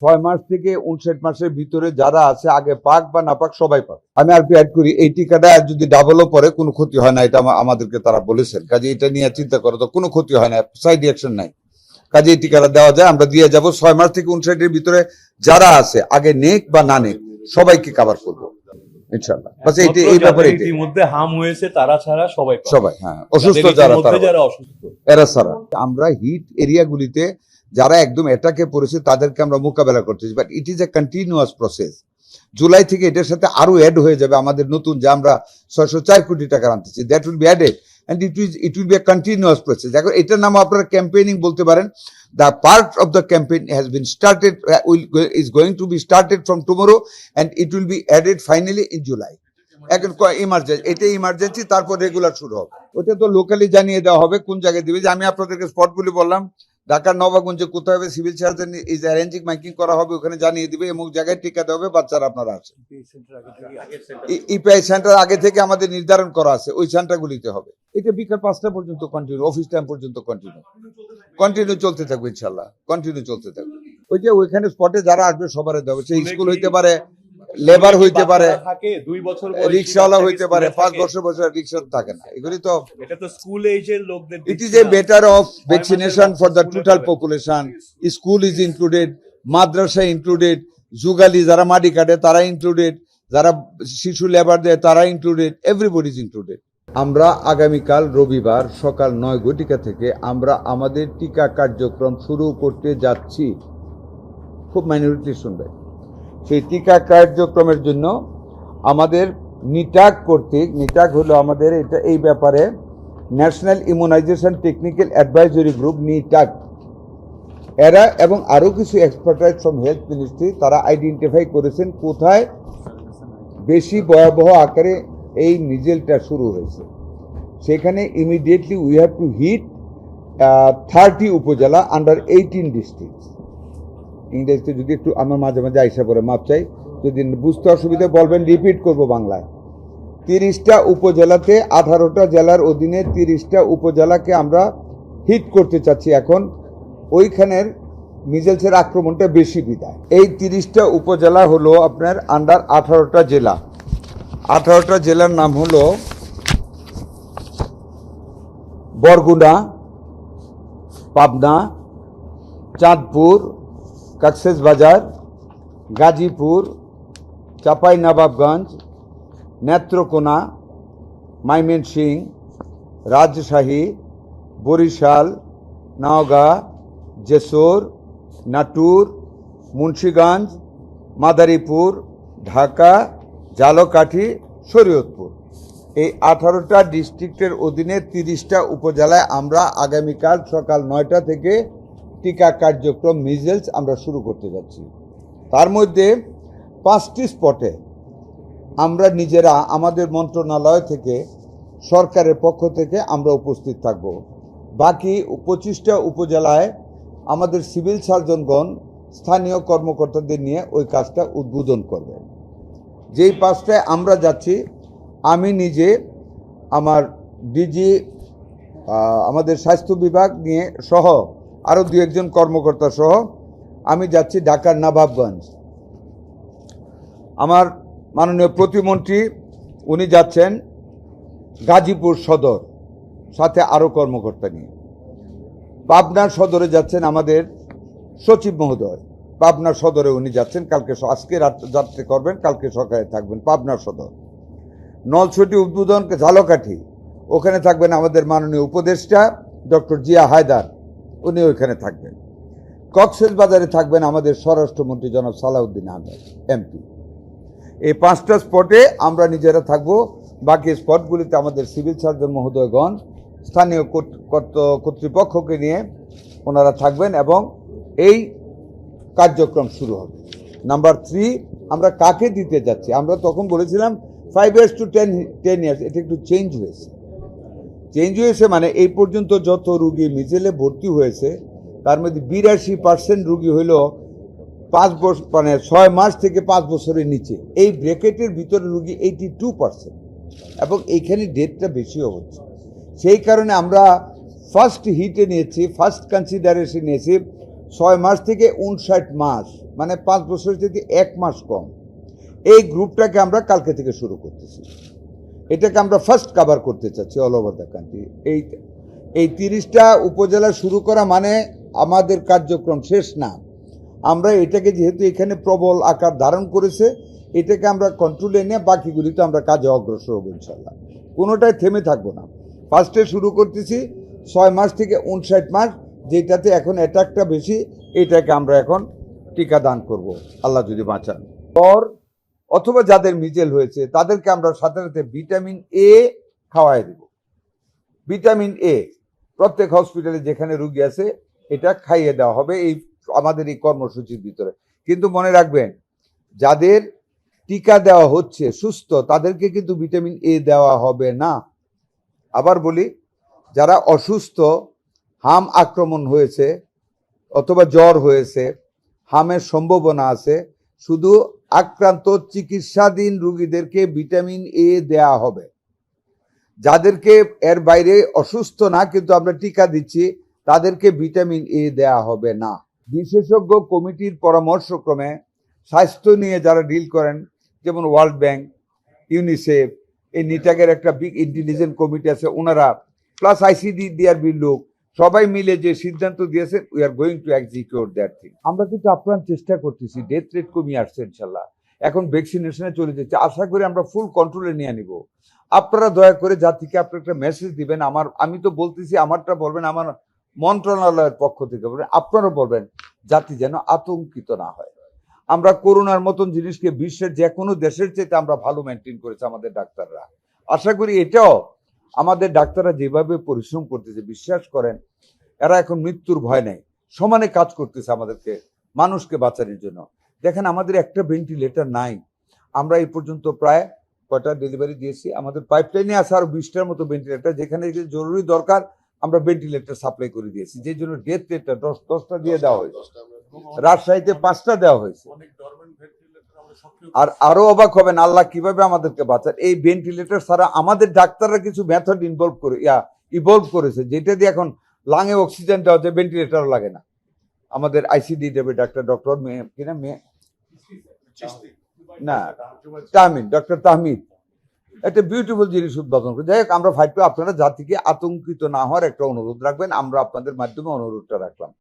6 মাস থেকে 59 মাসের ভিতরে যারা আছে আগে পাক বা না পাক সবাই পাক। আমি আর অ্যাড করি, এই টিকাটা যদি ডাবলও পরে কোনো ক্ষতি হয় না, এটা আমাদেরকে তারা বলেছেন। কাজে এটা নিয়ে চিন্তা করো তো, কোনো ক্ষতি হয় না, সাইড রিঅ্যাকশন নাই। কাজে এই টিকাটা দেওয়া যায়, আমরা দিয়ে যাব। 6 মাস থেকে 59 ভিতরে যারা আছে আগে নেক বা না নেক সবাইকে কভার করবো ইনশাআল্লাহ। বাস এই ব্যাপারে ইতিমধ্যে হাম হয়েছে তারা ছাড়া সবাই সবাই, হ্যাঁ, অসুস্থ যারা অসুস্থ এরা ছাড়া। আমরা হিট এরিয়াগুলিতে যারা একদম অ্যাটাকে পড়েছে তাদেরকে আমরা মোকাবেলা করতেছি, but it is A continuous process. July থেকে এটার সাথে আরো অ্যাড হয়ে যাবে আমাদের নতুন, যে আমরা 604 কোটি টাকা আনতেছি, that will be added and it will be a continuous process. এখন এটার নাম আপনারা ক্যাম্পেইনিং বলতে পারেন। The part of the campaign has been started, is going to be started from tomorrow, and it will be added finally in July. এখন emergency, এটা emergency, তারপর regular শুরু হবে। ওটা তো লোকালি জানিয়ে দেওয়া হবে কোন জায়গায় দিবে। যে আমি আপনাদেরকে স্পটগুলি বললাম, ঢাকার নবাবগঞ্জে কোথায় হবে, civil surgeon is arranging, miking করা হবে, ওখানে জানিয়ে দিবে এবং জায়গায় টিকা দেওয়া হবে। বাচ্চারা আপনারা আসেন, ইপিআই সেন্টার আগে থেকে আমাদের নির্ধারণ করা আছে, ওই সেন্টারগুলিতে হবে। এটা বিকাল 5টা পর্যন্ত কন্টিনিউ, অফিস টাইম পর্যন্ত কন্টিনিউ চলতে থাকবে ইনশাল্লাহ, কন্টিনিউ চলতে থাকবে। ওই যে ওইখানে স্পটে যারা আসবে সবার দেওয়া, সেই স্কুল হইতে পারে, লেবার হইতে পারে, 2 বছর রিক্সাওয়ালা হইতে পারে, 5 বছর রিক্সা থাকে না। এগুলি তো এটা তো স্কুল এজের লোকদের। It is a better of vaccination for the total population. School is included, madrasa included, যুগালি যারা মাটি কাটে তারা ইনক্লুডেড, যারা শিশু লেবার দেয় তারা ইনক্লুডেড, এভরিবডি ইজ ইনক্লুডেড। আমরা আগামীকাল রবিবার সকাল 9 ঘটিকা থেকে আমরা আমাদের টিকা কার্যক্রম শুরু করতে যাচ্ছি। খুব মাইনরিটি শুনবে। সেই টিকা কার্যক্রমের জন্য আমাদের নিটাক কর্তৃক, নিটাক হলো আমাদের এটা, এই ব্যাপারে national immunization technical advisory group NITAG, এরা এবং আরও কিছু এক্সপার্টাইজ ফ্রম হেলথ মিনিস্ট্রি, তারা আইডেন্টিফাই করেছেন কোথায় বেশি ভয়াবহ আকারে এই মিজেলটা শুরু হয়েছে। সেখানে immediately we have to hit 30 উপজেলা আন্ডার 18 ডিস্ট্রিক্ট। ইংরেজিতে যদি একটু আমার মাঝে মাঝে আইসা পড়ে, মাপ চাই, যদি বুঝতে অসুবিধা বলবেন, রিপিট করব বাংলায়। 30টা উপজেলাতে 18টা জেলার অধীনে 30টা উপজেলাকে আমরা হিট করতে চাচ্ছি। এখন ওইখানের মিজেলসের আক্রমণটা বেশি বিদায়। এই 30টা উপজেলা হলো আপনার আন্ডার 18টা জেলা। 18টা জেলার নাম হলো বরগুনা, পাবনা, চাঁদপুর, কক্সবাজার, গাজীপুর, চাঁপাইনবাবগঞ্জ, নেত্রকোনা, ময়মনসিংহ, রাজশাহী, বরিশাল, নওগাঁ, যশোর, নাটোর, মুন্সিগঞ্জ, মাদারীপুর, ঢাকা, ঝালকাঠি, শরীয়তপুর। এই 18টা ডিস্ট্রিক্টের অধীনে 30টা উপজেলায় আমরা আগামীকাল সকাল 9টা থেকে টিকা কার্যক্রম মিজেলস আমরা শুরু করতে যাচ্ছি। তার মধ্যে 5টি স্পটে আমরা নিজেরা আমাদের মন্ত্রণালয় থেকে, সরকারের পক্ষ থেকে আমরা উপস্থিত থাকব। বাকি 25টা উপজেলায় আমাদের সিভিল সার্জনগণ স্থানীয় কর্মকর্তাদের নিয়ে ওই কাজটা উদ্বোধন করবেন। যেই 5টায় আমরা যাচ্ছি, আমি নিজে, আমার ডিজি, আমাদের স্বাস্থ্য বিভাগ নিয়ে সহ আরও 2-1 কর্মকর্তা সহ আমি যাচ্ছি ঢাকার নবাবগঞ্জ। আমার মাননীয় প্রতিমন্ত্রী উনি যাচ্ছেন গাজীপুর সদর, সাথে আরও কর্মকর্তা নিয়ে। পাবনা সদরে যাচ্ছেন আমাদের সচিব মহোদয়, পাবনা সদরে উনি যাচ্ছেন। আজকে রাত্রে করবেন, কালকে সকালে থাকবেন পাবনা সদর। নলছটি উদ্বোধন ঝালকাঠি, ওখানে থাকবেন আমাদের মাননীয় উপদেষ্টা ডক্টর জিয়া হায়দার, উনি ওইখানে থাকবেন। কক্সবাজারে থাকবেন আমাদের স্বরাষ্ট্রমন্ত্রী জনাব সালাউদ্দিন আহমেদ এমপি। এই 5টা স্পটে আমরা নিজেরা থাকব। বাকি স্পটগুলিতে আমাদের সিভিল সার্জন মহোদয়গণ স্থানীয় কর্তৃপক্ষকে নিয়ে ওনারা থাকবেন এবং এই কার্যক্রম শুরু হবে। নাম্বার 3, আমরা কাকে দিতে যাচ্ছি? আমরা তখন বলেছিলাম 5 years to 10 years, এটা একটু চেঞ্জ হয়েছে। মানে এই পর্যন্ত যত রুগী মিজেলে ভর্তি হয়েছে তার মধ্যে 82% রুগী হইল 5 বছর, মানে 6 মাস থেকে 5 বছরের নিচে। এই ব্র্যাকেটের ভিতরে রুগী 82%, এবং এইখানে ডেথটা বেশিও হচ্ছে। সেই কারণে আমরা ফার্স্ট হিটে নিয়েছি, ফার্স্ট কনসিডারেশন নিয়েছি 6 মাস থেকে 59 মাস, মানে 5 বছর যদি 1 মাস কম, এই গ্রুপটাকে আমরা কালকে থেকে শুরু করতেছি। এটাকে আমরা ফার্স্ট কভার করতে চাচ্ছি অল ওভার দ্য কান্ট্রি। এই 30টা উপজেলা শুরু করা মানে আমাদের কার্যক্রম শেষ না। আমরা এটাকে যেহেতু এখানে প্রবল আকার ধারণ করেছে, এটাকে আমরা কন্ট্রোলে নিয়ে বাকিগুলিতে আমরা কাজে অগ্রসর হবো ইনশাল্লাহ। কোনোটাই থেমে থাকবো না। ফার্স্টে শুরু করতেছি 6 মাস থেকে 59 মাস, যেটাতে এখন অ্যাটাকটা বেশি, এটাকে আমরা এখন টিকা দান করব আল্লাহ যদি বাঁচান। জ্বর অথবা যাদের মিজেল হয়েছে তাদেরকে আমরা সাথে সাথে ভিটামিন এ খাওয়াই দেব। ভিটামিন এ প্রত্যেক হসপিটালে যেখানে রুগী আছে এটা খাইয়ে দেওয়া হবে এই আমাদের এই কর্মসূচির ভিতরে। কিন্তু মনে রাখবেন, যাদের টিকা দেওয়া হচ্ছে সুস্থ তাদেরকে কিন্তু ভিটামিন এ দেওয়া হবে না। আবার বলি, যারা অসুস্থ, হাম আক্রমণ হয়েছে অথবা জ্বর হয়েছে, হামের সম্ভাবনা আছে, শুধু আক্রান্ত চিকিৎসাধীন রোগীদেরকে ভিটামিন এ দেয়া হবে। যাদেরকে এর বাইরে অসুস্থ না কিন্তু আমরা টিকা দিচ্ছি তাদেরকে ভিটামিন এ দেয়া হবে না। বিশেষজ্ঞ কমিটির পরামর্শক্রমে স্বাস্থ্য নিয়ে যারা ডিল করেন, যেমন ওয়ার্ল্ড ব্যাংক, ইউনিসেফ, এই নিটাকের একটা বিগ ইন্টেলিজেন্ট কমিটি আছে, ওনারা প্লাস আইসিডি ডিআরবির লোক সবাই মিলে যে সিদ্ধান্ত দিয়েছে, we are going to execute that thing. আমরা কিন্তু আপ্রাণ চেষ্টা করতেছি, ডেথ রেট কমিয়ে আসছে ইনশাল্লাহ। এখন ভ্যাকসিনেশনে চলে যাচ্ছে, আশা করি আমরা ফুল কন্ট্রোলে নিয়ে নিব। আপনারা দয়া করে জাতিকে আপনার একটা মেসেজ দিবেন। আমি তো বলতেছি, আমারটা বলবেন, আমার মন্ত্রণালয়ের পক্ষ থেকে বলবেন, আপনারা বলবেন, জাতি যেন আতঙ্কিত না হয়। আমরা করোনার মতন জিনিসকে বিশ্বের যে কোনো দেশের চাইতে আমরা ভালো মেনটেন করেছি আমাদের ডাক্তাররা। আশা করি এটাও আমাদের ডাক্তাররা যেভাবে পরিশ্রম করতেছে, বিশ্বাস করেন এরা এখন মৃত্যুর ভয় নেই, সমানে কাজ করতেছে আমাদেরকে মানুষকে বাঁচানোর জন্য। দেখেন, আমাদের একটা ভেন্টিলেটর নাই। আমরা এই পর্যন্ত প্রায় কয়টা ডেলিভারি দিয়েছি, আমাদের পাইপলাইনে আছে আরো 20টার মতো ভেন্টিলেটর, যেখানে জরুরি দরকার আমরা ভেন্টিলেটর সাপ্লাই করে দিয়েছি, যে জন্য ডেথ রেটটা 10টা দিয়ে দেওয়া হয়েছে। রাজশাহীতে 5টা দেওয়া হয়েছে। আর আরো অবাক হবেন আল্লাহ কিভাবে আমাদেরকে বাঁচান। এই ভেন্টিলেটর ছাড়া আমাদের ডাক্তাররা কিছু মেথড ইভলভ করেছে, যেটা দিয়ে এখন লাঙে অক্সিজেন দেওয়া যায়, ভেন্টিলেটর লাগে না। আমাদের আইসিডি দেবে ডক্টর ডক্টর তাহমিদ একটা বিউটিফুল জিনিস উদ্বোধন করে। যাই হোক, আমরা ফাইট, আপনারা জাতিকে আতঙ্কিত না হওয়ার একটা অনুরোধ রাখবেন, আমরা আপনাদের মাধ্যমে অনুরোধটা রাখলাম।